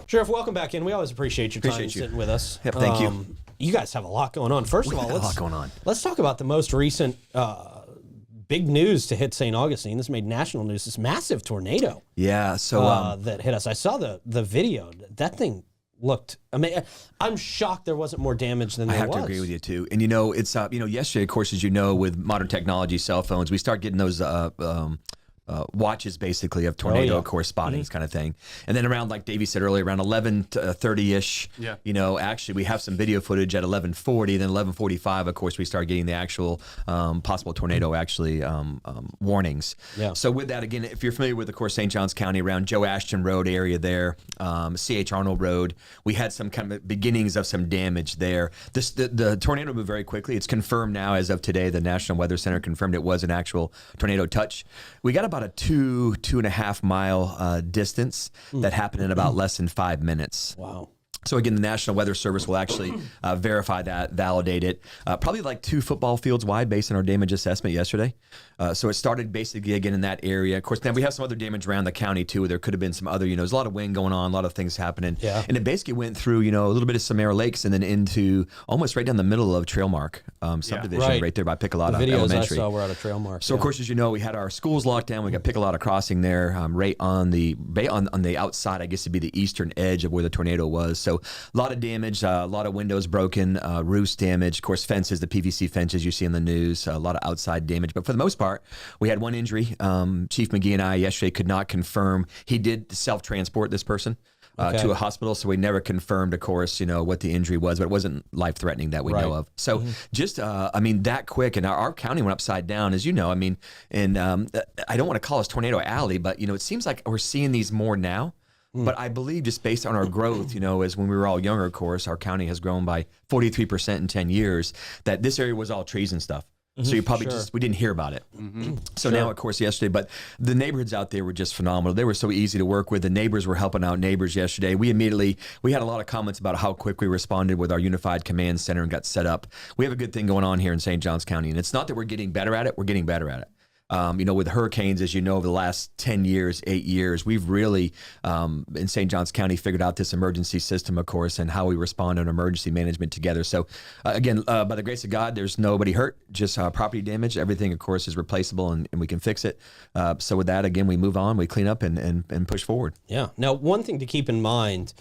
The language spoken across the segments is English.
Sheriff, welcome back in. We always appreciate your time sitting with us. Yep, thank you. You guys have a lot going on. First of all, let's talk about the most recent big news to hit St. Augustine. This made national news. This massive tornado. Yeah, so that hit us. I saw the video. That thing looked. I mean, I'm shocked there wasn't more damage than there was. I have to agree with you too. And it's yesterday, of course, as you know, with modern technology, cell phones, we start getting those watches basically of tornado, of course, spottings kind of thing. And then around, like Davey said earlier, around 11:30ish, actually we have some video footage at 11:40. Then 11:45, of course, we start getting the actual possible tornado warnings. Yeah. So with that, again, if you're familiar with, of course, St. Johns County, around Joe Ashton Road area there, C.H. Arnold Road, we had some kind of beginnings of some damage there. The tornado moved very quickly. It's confirmed now as of today. The National Weather Center confirmed it was an actual tornado touch. We got about a 2.5 mile distance that happened in about less than 5 minutes. Wow. So again, the National Weather Service will actually verify that, validate it. Probably like 2 football fields wide based on our damage assessment yesterday. So it started basically again in that area. Of course, now we have some other damage around the county too. There could have been some other, there's a lot of wind going on, a lot of things happening. Yeah. And it basically went through, a little bit of Samara Lakes and then into almost right down the middle of Trailmark subdivision right there by Piccolata the videos Elementary. I saw were out of Trailmark. So of course, as you know, we had our schools locked down. We got Piccolata Crossing there, right on the outside, I guess it'd be the eastern edge of where the tornado was. So a lot of damage, a lot of windows broken, roofs damaged, of course, fences, the PVC fences you see in the news, a lot of outside damage. But for the most part, we had one injury. Chief McGee and I yesterday could not confirm. He did self-transport this person to a hospital, so we never confirmed, of course, what the injury was, but it wasn't life-threatening that we know of. So just, that quick, and our county went upside down, as you know. And I don't want to call us Tornado Alley, but, it seems like we're seeing these more now. But I believe just based on our growth, as when we were all younger, of course, our county has grown by 43% in 10 years, that this area was all trees and stuff. So you probably we didn't hear about it. So now, of course, yesterday, but the neighborhoods out there were just phenomenal. They were so easy to work with. The neighbors were helping out neighbors yesterday. We had a lot of comments about how quick we responded with our unified command center and got set up. We have a good thing going on here in St. Johns County, and it's not that we're getting better at it. We're getting better at it. With hurricanes, as you know, over the last 10 years, 8 years, we've really, in St. Johns County, figured out this emergency system, of course, and how we respond on emergency management together. So, again, by the grace of God, there's nobody hurt, just property damage. Everything, of course, is replaceable, and we can fix it. So with that, again, we move on, we clean up, and push forward. Yeah. Now, one thing to keep in mind,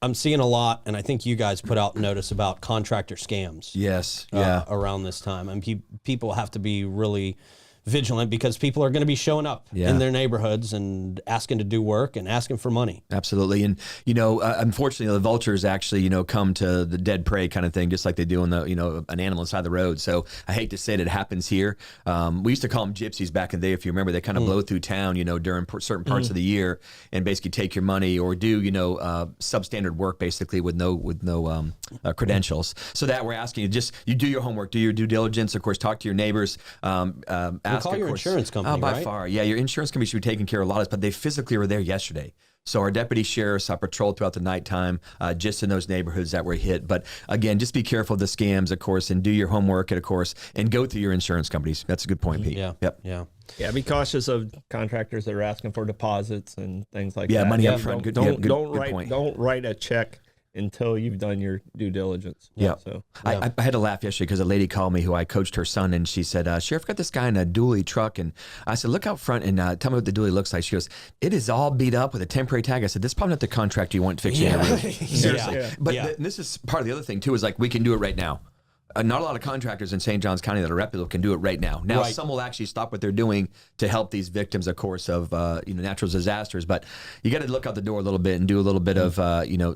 I'm seeing a lot, and I think you guys put out notice about contractor scams. Yes. Around this time. And people have to be really vigilant because people are going to be showing up in their neighborhoods and asking to do work and asking for money. Absolutely. And, unfortunately, the vultures actually, come to the dead prey kind of thing, just like they do in an animal inside the road. So I hate to say it happens here. We used to call them gypsies back in the day. If you remember, they kind of blow through town, during certain parts of the year and basically take your money or do, substandard work basically with no credentials. So that we're asking you do your homework, do your due diligence, of course, talk to your neighbors, call your insurance company, by right? far. Yeah, your insurance company should be taking care of a lot of this, but they physically were there yesterday. So our deputy sheriffs patrolled throughout the nighttime just in those neighborhoods that were hit. But again, just be careful of the scams, of course, and do your homework, and of course, and go through your insurance companies. That's a good point, Pete. Yeah. Yep. Yeah. Yeah, be cautious of contractors that are asking for deposits and things like that. Yeah, money up front. Don't write a check until you've done your due diligence. Yeah. So I had to laugh yesterday because a lady called me who I coached her son, and she said, Sheriff, got this guy in a dually truck. And I said, look out front and tell me what the dually looks like. She goes, it is all beat up with a temporary tag. I said, this is probably not the contractor you want fixing your roof. Seriously. Yeah. But this is part of the other thing, too, is like we can do it right now. Not a lot of contractors in St. Johns County that are reputable can do it right now. Now, some will actually stop what they're doing to help these victims, of course, of natural disasters. But you got to look out the door a little bit and do a little bit of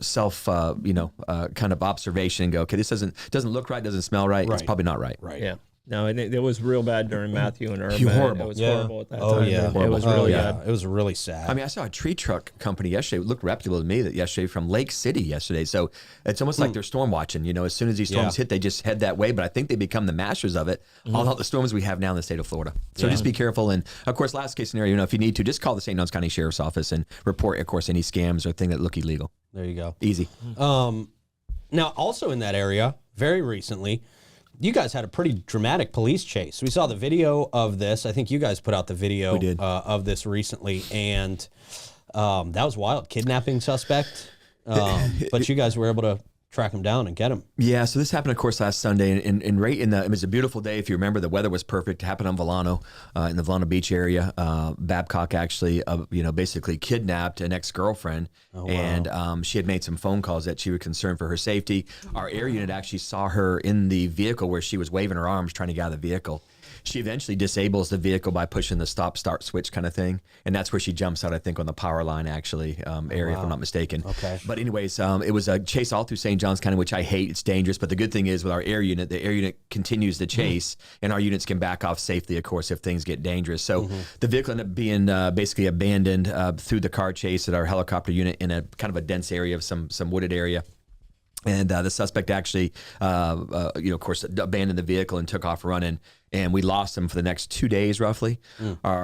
self kind of observation and go, okay, this doesn't look right, doesn't smell right. It's probably not right. Right. Yeah. No, and it was real bad during Matthew and Irma. Horrible. It was horrible at that time. Oh, yeah. It was really bad. It was really sad. I saw a tree truck company yesterday. It looked reputable to me yesterday from Lake City yesterday. So it's almost like they're storm watching. As soon as these storms hit, they just head that way. But I think they become the masters of it. All the storms we have now in the state of Florida. So just be careful. And of course, last case scenario, if you need to, just call the St. Johns County Sheriff's Office and report, of course, any scams or thing that look illegal. There you go. Easy. Now, also in that area, very recently, you guys had a pretty dramatic police chase. We saw the video of this. I think you guys put out the video of this recently, and that was wild. Kidnapping suspect But you guys were able to track him down and get him. Yeah, so this happened, of course, last Sunday, and right in it was a beautiful day. If you remember, the weather was perfect. It happened on Volano, in the Volano Beach area. Babcock actually, basically kidnapped an ex-girlfriend, and she had made some phone calls that she was concerned for her safety. Our air unit actually saw her in the vehicle where she was waving her arms trying to get out of the vehicle. She eventually disables the vehicle by pushing the stop-start switch kind of thing, and that's where she jumps out, I think, on the power line actually area, if I'm not mistaken. Okay. But anyways, it was a chase all through St. Johns County, which I hate. It's dangerous, but the good thing is with our air unit, the air unit continues the chase, and our units can back off safely, of course, if things get dangerous. So the vehicle ended up being basically abandoned through the car chase at our helicopter unit in a kind of a dense area of some wooded area. And the suspect actually, of course, abandoned the vehicle and took off running. And we lost him for the next 2 days, roughly.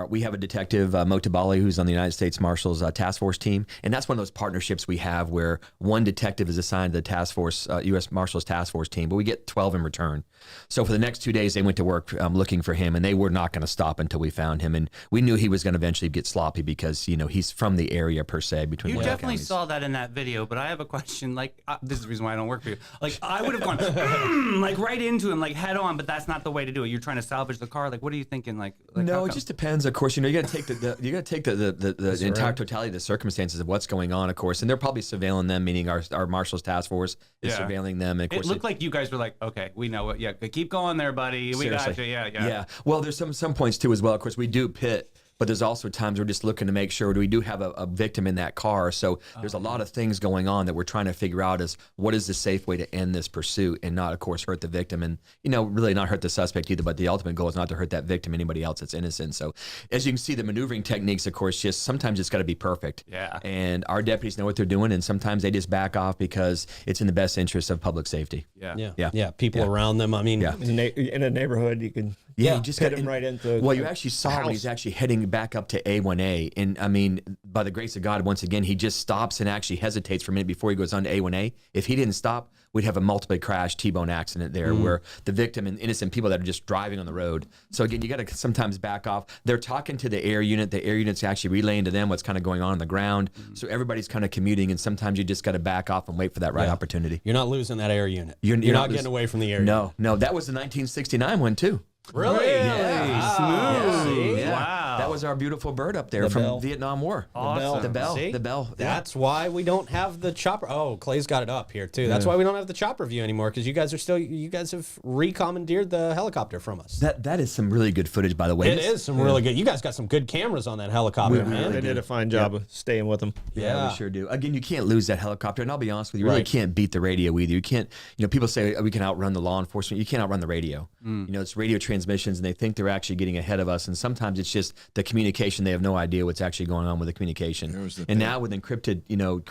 We have a detective, Motabali, who's on the United States Marshals task force team. And that's one of those partnerships we have where one detective is assigned to the task force, U.S. Marshals task force team, but we get 12 in return. So for the next 2 days, they went to work looking for him, and they were not going to stop until we found him. And we knew he was going to eventually get sloppy because, he's from the area, per se, between You the definitely counties. saw that in that video, but I have a question. This is the reason why I don't work for you. I would have gone, right into him, head on, but that's not the way to do it. You're trying to salvage the car. What are you thinking? No, it just depends. Of course, you got to take the entire totality of the circumstances of what's going on, of course, and they're probably surveilling them, meaning our Marshals task force is surveilling them. And of course, it looked like you guys were like, okay, we know it. Yeah, keep going there, buddy. We got you. Yeah. Well, there's some points too as well. Of course, we do pit. But there's also times we're just looking to make sure we do have a victim in that car. So there's a lot of things going on that we're trying to figure out is what is the safe way to end this pursuit and not, of course, hurt the victim and, really not hurt the suspect either. But the ultimate goal is not to hurt that victim, anybody else that's innocent. So as you can see, the maneuvering techniques, of course, sometimes it's got to be perfect. Yeah. And our deputies know what they're doing. And sometimes they just back off because it's in the best interest of public safety. Yeah. People around them. I mean, In a neighborhood, you can you just hit got him right into. Well, you actually saw when he's actually heading back up to A1A, and I mean, by the grace of God, once again, he just stops and actually hesitates for a minute before he goes on to A1A. If he didn't stop, we'd have a multiple crash T-bone accident there, where the victim and innocent people that are just driving on the road. So again, you got to sometimes back off. They're talking to the air unit. The air unit's actually relaying to them what's kind of going on the ground. So everybody's kind of commuting, and sometimes you just got to back off and wait for that right opportunity. you're not losing that air unit. You're not getting away from the air unit. No, that was the 1969 one too. Really? Smooth. Yeah. Wow. That was our beautiful bird up there from bell. Vietnam War. Awesome. The bell. See? The bell. Yeah. That's why we don't have the chopper. Oh, Clay's got it up here too. That's why we don't have the chopper view anymore, because you guys have recommandeered the helicopter from us. That is some really good footage, by the way. It is some really good. You guys got some good cameras on that helicopter, man. They did a fine job of staying with them. Yeah, we sure do. Again, you can't lose that helicopter, and I'll be honest with you, you really can't beat the radio either. You can't, people say we can outrun the law enforcement. You can't outrun the radio. It's radio transmissions, and they think they're actually getting ahead of us, and sometimes it's just the communication. They have no idea what's actually going on with the communication. And now with encrypted,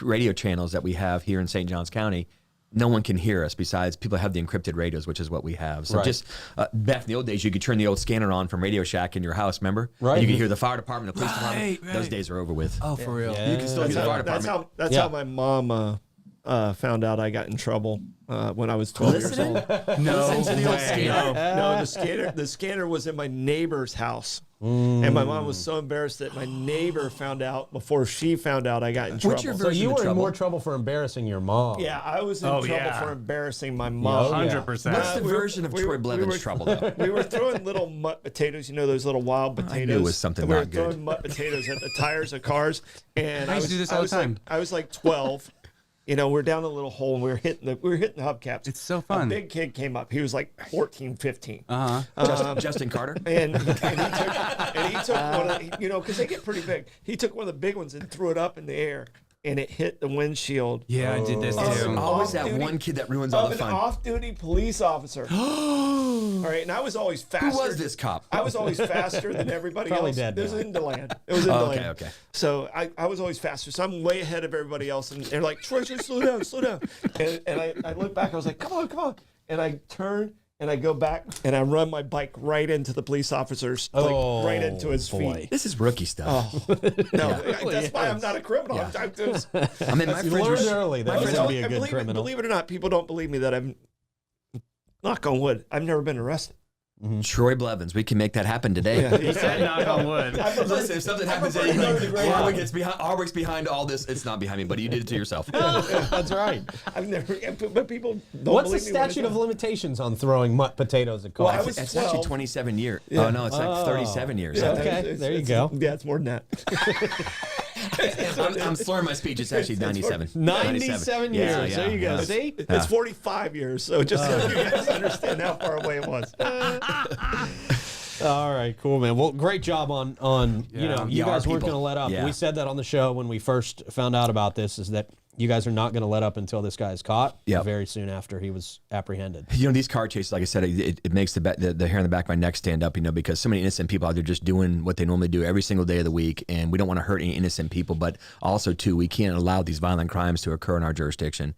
radio channels that we have here in St. Johns County, no one can hear us besides people have the encrypted radios, which is what we have. So just back in the old days, you could turn the old scanner on from Radio Shack in your house, remember? Right. And you could hear the fire department, the police department. Those days are over with. Oh, for real? You can still hear the fire department. That's how my mom found out I got in trouble when I was 12 years old. No way. No, the scanner was in my neighbor's house. And my mom was so embarrassed that my neighbor found out before she found out I got in trouble. What's your So version you of were in trouble? more trouble for embarrassing your mom. Yeah, I was in trouble for embarrassing my Oh, mom. 100%. What's the version of Troy Blevins' trouble, though? We were throwing little mutt potatoes, those little wild potatoes. knew it was something We were not good. throwing mutt potatoes at the tires of cars, and I used to do this all the time. I was like 12. We're down a little hole and we were hitting the hubcaps. It's so fun. A big kid came up. He was like 14, 15. Justin Carter? And he took one of because they get pretty big. He took one of the big ones and threw it up in the air, and it hit the windshield. Yeah, I did this Oh. too. Always that one kid that ruins all Of the an fun. off-duty police officer. All right, and I was always faster. Who was this cop? I was always faster than everybody Probably else. dead It was now. in DeLand. It was in DeLand. okay. So I was always faster. So I'm way ahead of everybody else. And they're like, Troy, slow down. And I look back. I was like, come on. And I turn and I go back and I run my bike right into the police officer's, right into his feet. This is rookie stuff. No, that's why I'm not a criminal. Yeah. I'm I mean, my You friends learned were, early that my you friends would were- be a good criminal. Believe it or not, people don't believe me that I'm, knock on wood, I've never been arrested. Troy Blevins, we can make that happen today. He said, knock on wood. Listen, if something happens, Hardwick's behind all this. It's not behind me, buddy. You did it to yourself. That's right. I've never, but people don't What's the believe me when I statute say of it. limitations on throwing potatoes at cars? Well, I was It's actually 12. 27 years. Oh, no, it's like 37 years. Yeah, Okay, there you go. Yeah, it's more than that. I'm slurring my speech. It's actually 97. 97 years. Yeah, yeah, There you go. yeah. See? It's 45 years, so just so you guys understand how far away it was. All right, cool, man. Well, great job on you know, you Yeah, guys our weren't people. going to let up. Yeah. We said that on the show when we first found out about this, is that you guys are not going to let up until this guy is caught. Yep. Very soon after he was apprehended. You know, these car chases, like I said, it makes the hair on the back of my neck stand up, you know, because so many innocent people out there just doing what they normally do every single day of the week, and we don't want to hurt any innocent people, but also, too, we can't allow these violent crimes to occur in our jurisdiction.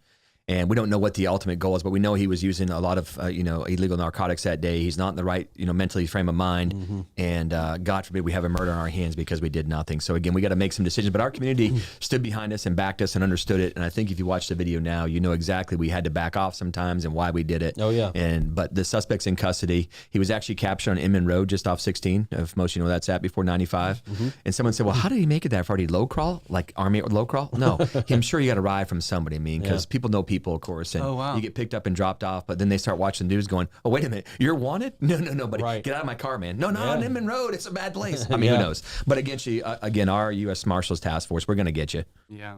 And we don't know what the ultimate goal is, but we know he was using a lot of, illegal narcotics that day. He's not in the right, mentally frame of mind. And God forbid we have a murder on our hands because we did nothing. So again, we got to make some decisions. But our community stood behind us and backed us and understood it. And I think if you watch the video now, you know exactly we had to back off sometimes and why we did it. Oh, yeah. But the suspect's in custody. He was actually captured on Inman Road, just off 16. If most of you know that's at, before 95. And someone said, well, how did he make it that far? Did he low crawl? Like Army low crawl? No. I'm sure you got a ride from somebody. I mean, because people know people, of course. And you get picked up and dropped off, but then they start watching the news going, oh, wait a minute, you're wanted? No, buddy. Right. Get out of my car, man. No, on Inman Road. It's a bad place. I mean, who knows? But again, our U.S. Marshals Task Force, we're going to get you. Yeah.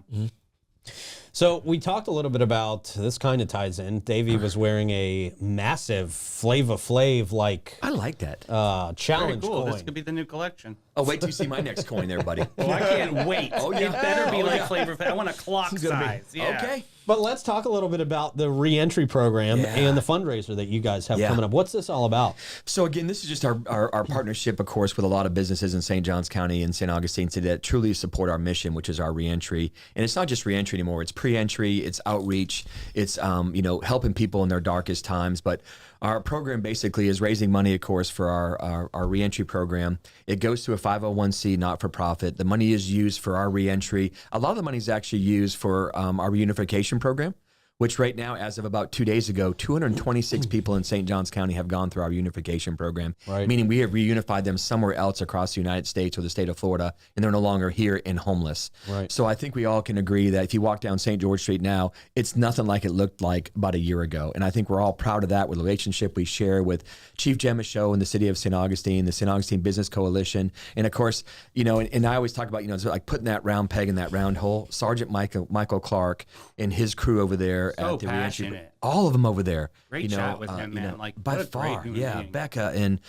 So we talked a little bit about, this kind of ties in, Davey was wearing a massive Flava Flav like I like that. Very challenge cool. coin. This could be the new collection. Oh, wait till you see my next coin there, buddy. Well, I can't wait. Oh, yeah. It better be Oh, like yeah. Flavor Flav. I want a clock size. Yeah. Okay. But let's talk a little bit about the Reentry Program and the fundraiser that you guys have coming up. What's this all about? So again, this is just our partnership, of course, with a lot of businesses in St. Johns County and St. Augustine City that truly support our mission, which is our reentry. And it's not just reentry anymore. It's pre-entry, it's outreach, it's helping people in their darkest times. But our program basically is raising money, of course, for our reentry program. It goes to a 501c not-for-profit. The money is used for our reentry. A lot of the money is actually used for our reunification program, which right now, as of about 2 days ago, 226 people in St. Johns County have gone through our reunification program, meaning we have reunified them somewhere else across the United States or the state of Florida, and they're no longer here and homeless. Right. So I think we all can agree that if you walk down St. George Street now, it's nothing like it looked like about a year ago. And I think we're all proud of that with the relationship we share with Chief Gemma Show in the city of St. Augustine, the St. Augustine Business Coalition. And of course, and I always talk about, it's like putting that round peg in that round hole. Sergeant Michael Clark and his crew over there So at the reentry, passionate. all of them over there. Great chat with him, man. Like, by what a great far, human being. Becca and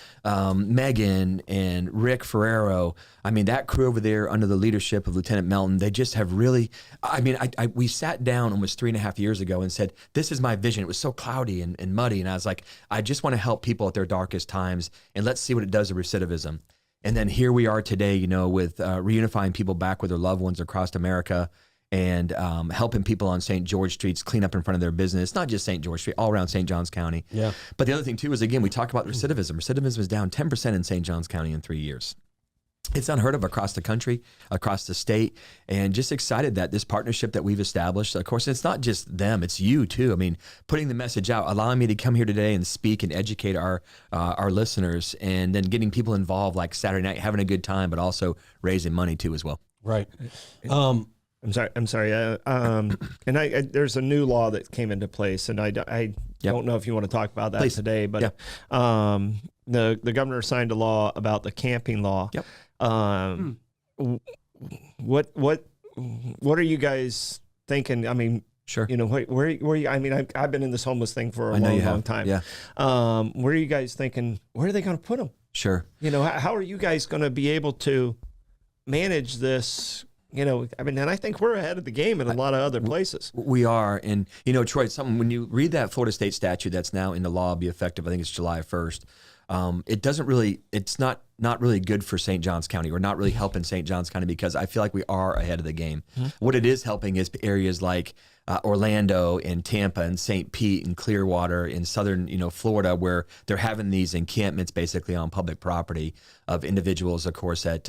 Megan and Rick Ferrero. I mean, that crew over there under the leadership of Lieutenant Melton, they just have really. I mean, we sat down almost 3.5 years ago and said, "This is my vision." It was so cloudy and muddy, and I was like, "I just want to help people at their darkest times, and let's see what it does to recidivism." And then here we are today, with reunifying people back with their loved ones across America. And helping people on St. George Streets clean up in front of their business, not just St. George Street, all around St. Johns County. Yeah. But the other thing, too, is, again, we talk about recidivism. Recidivism is down 10% in St. Johns County in 3 years. It's unheard of across the country, across the state, and just excited that this partnership that we've established, of course, it's not just them, it's you, too. I mean, putting the message out, allowing me to come here today and speak and educate our listeners, and then getting people involved like Saturday night, having a good time, but also raising money, too, as well. Right. I'm sorry. And there's a new law that came into place, and I don't know if you want to talk about that Please. today, but the governor signed a law about the camping law. Yep. What are you guys thinking? I mean, Sure. where you? I mean, I've been in this homeless thing for a I know you long have. time. Yeah. Where are you guys thinking? Where are they going to put them? Sure. How are you guys going to be able to manage this? And I think we're ahead of the game in a lot of other places. We are. And, Troy, it's something, when you read that Florida state statute that's now in the law, be effective, I think it's July 1st, it's not really good for St. Johns County, or not really helping St. Johns County, because I feel like we are ahead of the game. What it is helping is areas like Orlando and Tampa and St. Pete and Clearwater in southern, Florida, where they're having these encampments basically on public property of individuals, of course, that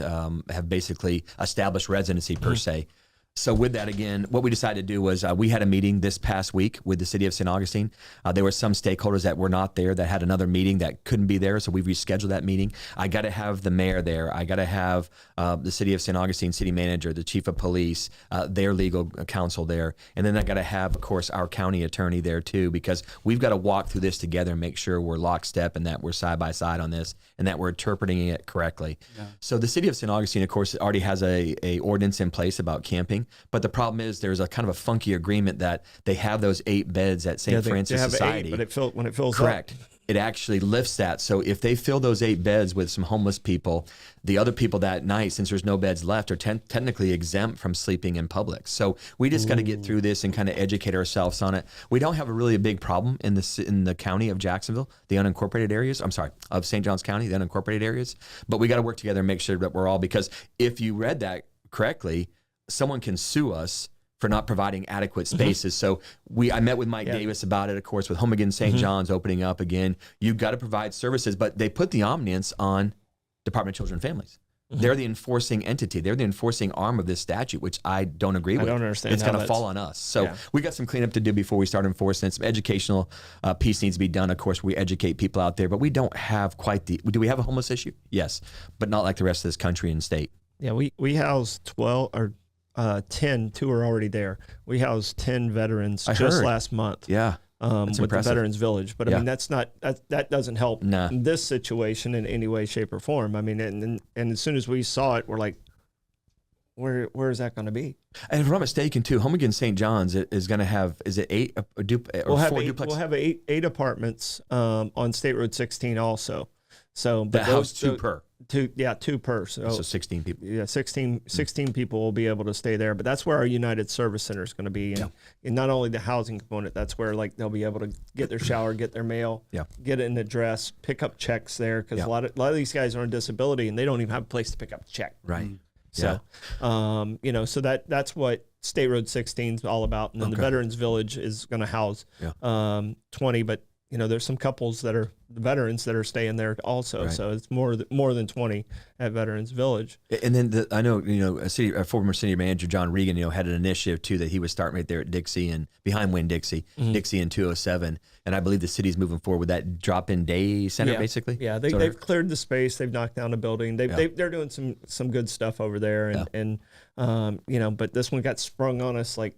have basically established residency per se. So with that, again, what we decided to do was we had a meeting this past week with the city of St. Augustine. There were some stakeholders that were not there that had another meeting that couldn't be there. So we rescheduled that meeting. I got to have the mayor there. I got to have the city of St. Augustine city manager, the chief of police, their legal counsel there. And then I got to have, of course, our county attorney there too, because we've got to walk through this together and make sure we're lockstep and that we're side by side on this and that we're interpreting it correctly. Yeah. So the city of St. Augustine, of course, already has a ordinance in place about camping. But the problem is there's a kind of a funky agreement that they have those 8 beds at St. Francis Society. 8, but when it fills correct. up. It actually lifts that. So if they fill those 8 beds with some homeless people, the other people that night, since there's no beds left, are technically exempt from sleeping in public. So we just got to get through this and kind of educate ourselves on it. We don't have a big problem in the county of Jacksonville, the unincorporated areas. I'm sorry, of St. Johns County, the unincorporated areas. But we got to work together and make sure that we're all, because if you read that correctly, someone can sue us for not providing adequate spaces. So I met with Mike Davis about it, of course, with Home Again St. John's opening up again. You've got to provide services, but they put the omniscience on Department of Children and Families. They're the enforcing entity. They're the enforcing arm of this statute, which I don't agree with. I don't understand. It's going to fall on us. So we got some cleanup to do before we start enforcing it. Some educational piece needs to be done. Of course, we educate people out there, but we don't have quite do we have a homeless issue? Yes, but not like the rest of this country and state. Yeah, we house 12 or 10, 2 are already there. We housed 10 veterans last month. Yeah. With impressive. the Veterans Village. But I mean, that doesn't help this situation in any way, shape, or form. I mean, and as soon as we saw it, we're like, where is that going to be? And if I'm not mistaken, too, Home Again St. John's is going to have, is it 8 or 4 duplexes? We'll have eight apartments on State Road 16 also. So that house 2 per. 2 per. So 16 people. Yeah, 16 people will be able to stay there. But that's where our United Service Center is going to be. And not only the housing component, that's where they'll be able to get their shower, get their mail, get an address, pick up checks there. Because a lot of these guys are on disability and they don't even have a place to pick up a check. Right. So, so that's what State Road 16 is all about. And then the Veterans Village is going to house 20, but there's some couples that are veterans that are staying there also. Right. So it's more than 20 at Veterans Village. And then I know, a former city manager, John Regan, had an initiative too that he was starting right there at Dixie and behind Winn-Dixie, Dixie and 207. And I believe the city's moving forward with that drop-in day center, basically. Yeah, they've cleared the space. They've knocked down a building. They're doing some good stuff over there. And but this one got sprung on us like,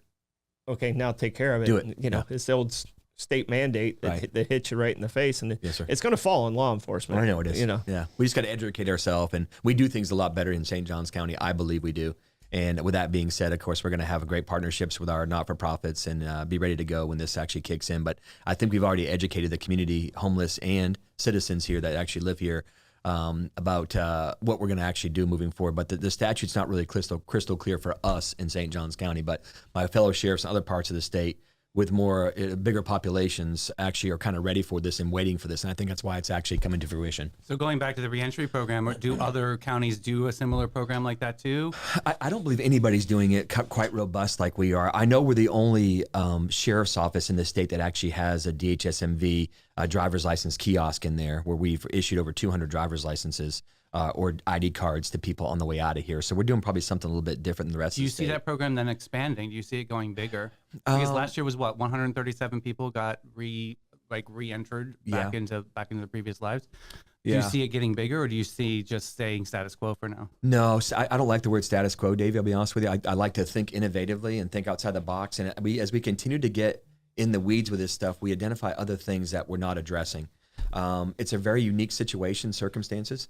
okay, now take care of it. Do it. And, it's the old state mandate that hits you right in the face, and it's going to fall on law enforcement. I know it is. Yeah, we just got to educate ourselves, and we do things a lot better in St. Johns County. I believe we do. And with that being said, of course, we're going to have great partnerships with our not-for-profits and be ready to go when this actually kicks in. But I think we've already educated the community, homeless and citizens here that actually live here, about what we're going to actually do moving forward. But the statute's not really crystal clear for us in St. Johns County, but my fellow sheriffs in other parts of the state with more bigger populations actually are kind of ready for this and waiting for this. And I think that's why it's actually coming to fruition. So going back to the reentry program, do other counties do a similar program like that too? I don't believe anybody's doing it quite robust like we are. I know we're the only sheriff's office in the state that actually has a DHSMV driver's license kiosk in there, where we've issued over 200 driver's licenses or ID cards to people on the way out of here. So we're doing probably something a little bit different than the rest of the state. Do you see that program then expanding? Do you see it going bigger? Because last year was 137 people got re-entered back into the previous lives. Do you see it getting bigger, or do you see just staying status quo for now? No, I don't like the word status quo, Davey. I'll be honest with you. I like to think innovatively and think outside the box. And as we continue to get in the weeds with this stuff, we identify other things that we're not addressing. It's a very unique situation, circumstances.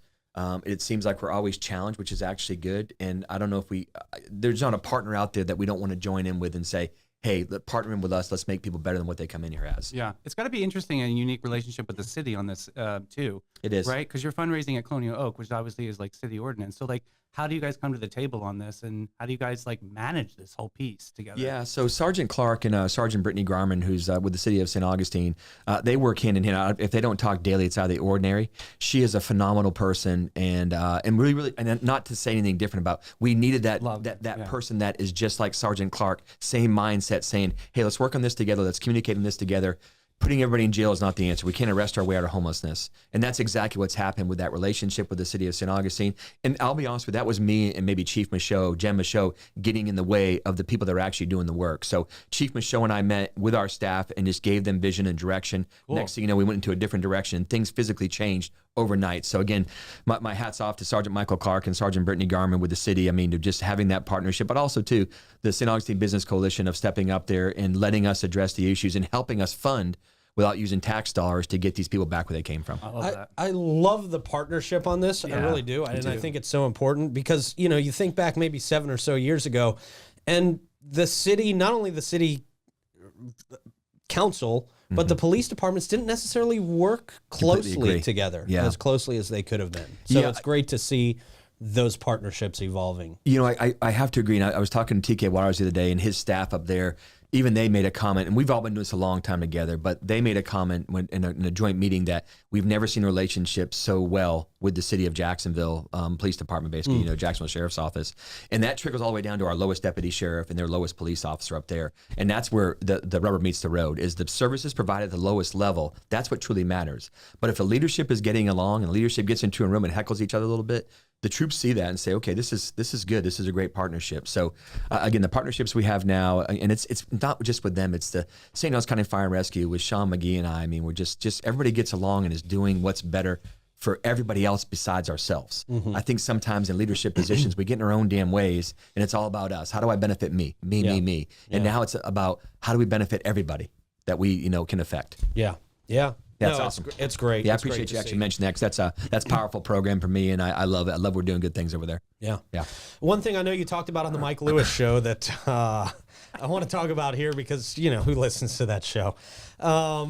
It seems like we're always challenged, which is actually good. And I don't know if there's not a partner out there that we don't want to join in with and say, hey, partner in with us. Let's make people better than what they come in here as. Yeah, it's got to be interesting and a unique relationship with the city on this too. It is. Right? Because you're fundraising at Colonial Oak, which obviously is like city ordinance. So how do you guys come to the table on this, and how do you guys manage this whole piece together? Yeah, so Sergeant Clark and Sergeant Brittany Garman, who's with the city of St. Augustine, they work hand in hand. If they don't talk daily, it's out of the ordinary. She is a phenomenal person, and really, and not to say anything different about, we needed that person that is just like Sergeant Clark, same mindset, saying, hey, let's work on this together, let's communicate on this together. putting everybody in jail is not the answer. We can't arrest our way out of homelessness. And that's exactly what's happened with that relationship with the city of St. Augustine. And I'll be honest with you, that was me and maybe Chief Michaud, Jen Michaud, getting in the way of the people that are actually doing the work. So Chief Michaud and I met with our staff and just gave them vision and direction. Cool. Next thing you know, we went into a different direction and things physically changed overnight. So again, my hat's off to Sergeant Michael Clark and Sergeant Brittany Garman with the city. I mean, to just having that partnership, but also to the St. Augustine Business Coalition of stepping up there and letting us address the issues and helping us fund without using tax dollars to get these people back where they came from. I love the partnership on this. Yeah, I really do. And I think it's so important because, you know, you think back maybe 7 or so years ago and the city, not only the city council, but the police departments didn't necessarily work closely together as closely as they could have been. So it's great to see those partnerships evolving. You know, I have to agree. And I was talking to TK Waters the other day and his staff up there, even they made a comment, and we've all been doing this a long time together, but they made a comment in a joint meeting that we've never seen a relationship so well with the city of Jacksonville Police Department, basically, you know, Jacksonville Sheriff's Office. And that trickles all the way down to our lowest deputy sheriff and their lowest police officer up there. And that's where the rubber meets the road, is the services provided at the lowest level. That's what truly matters. But if the leadership is getting along and leadership gets into a room and heckles each other a little bit, the troops see that and say, okay, this is good. This is a great partnership. So again, the partnerships we have now, and it's not just with them, it's the St. Louis County Fire and Rescue with Sean McGee and I mean, we're just everybody gets along and is doing what's better for everybody else besides ourselves. I think sometimes in leadership positions, we get in our own damn ways and it's all about us. How do I benefit me? Me. And now it's about how do we benefit everybody that we, you know, can affect. Yeah. That's awesome. It's great. Yeah, I appreciate you actually mentioning that, because that's a powerful program for me, and I love it. I love we're doing good things over there. Yeah. One thing I know you talked about on the Mike Lewis show that I want to talk about here because, you know, who listens to that show? A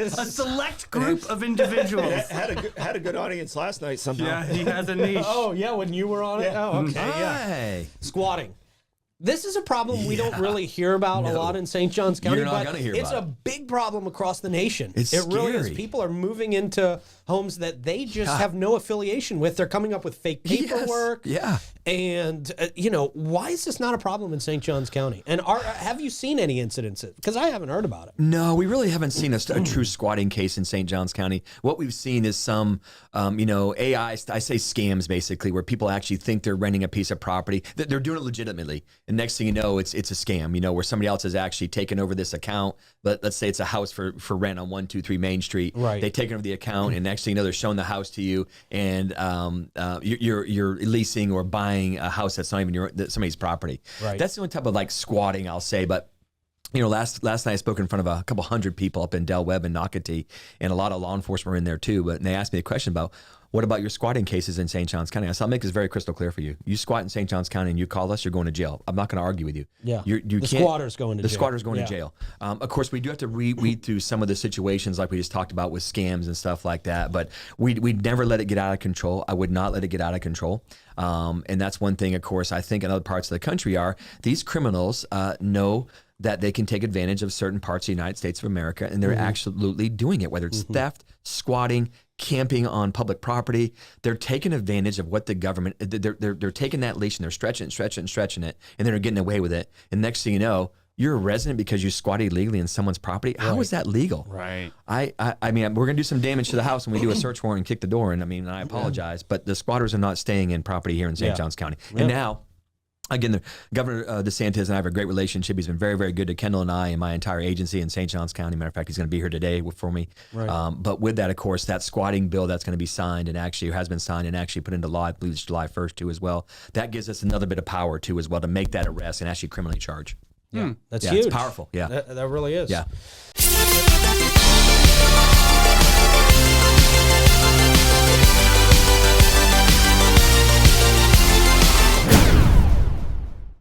select group of individuals. Had a good audience last night somehow. Yeah, he has a niche. Oh, yeah, when you were on it? Oh, okay, yeah. Squatting. This is a problem we don't really hear about a lot in St. Johns County, but it's a big problem across the nation. It really is. People are moving into homes that they just have no affiliation with. They're coming up with fake paperwork. And, you know, why is this not a problem in St. Johns County? And have you seen any incidences? Because I haven't heard about it. No, we really haven't seen a true squatting case in St. Johns County. What we've seen is some, you know, I say scams, basically, where people actually think they're renting a piece of property. They're doing it legitimately. And next thing you know, it's a scam, you know, where somebody else has actually taken over this account. Let's say it's a house for rent on 123 Main Street. Right. They take over the account, and next thing you know, they're showing the house to you, and you're leasing or buying a house that's not even somebody's property. Right. That's the only type of like squatting, I'll say. But you know, last night I spoke in front of a couple hundred people up in Del Webb and Nocatee, and a lot of law enforcement were in there too. But they asked me a question about, what about your squatting cases in St. Johns County? I said, I'll make this very crystal clear for you. You squat in St. Johns County and you call us, you're going to jail. I'm not going to argue with you. Yeah. The squatter's going to jail. The squatter's going to jail. Of course, we do have to read through some of the situations like we just talked about with scams and stuff like that, but we'd never let it get out of control. I would not let it get out of control. And that's one thing, of course, I think in other parts of the country these criminals know that they can take advantage of certain parts of the United States of America, and they're absolutely doing it, whether it's theft, squatting, camping on public property. They're taking advantage of what the government, they're taking that leash and they're stretching it, and they're getting away with it. And next thing you know, you're a resident because you squatted illegally in someone's property. How is that legal? Right. I mean, we're going to do some damage to the house when we do a search warrant and kick the door in. I mean, I apologize, but the squatters are not staying in property here in St. Johns County. And now, again, Governor DeSantis and I have a great relationship. He's been very, very good to Kendall and I and my entire agency in St. Johns County. Matter of fact, he's going to be here today for me. Right. But with that, of course, that squatting bill that's going to be signed and actually has been signed and actually put into law, I believe it's July 1st too as well. That gives us another bit of power too as well to make that arrest and actually criminally charge. That's huge. It's powerful. Yeah. That really is. Yeah.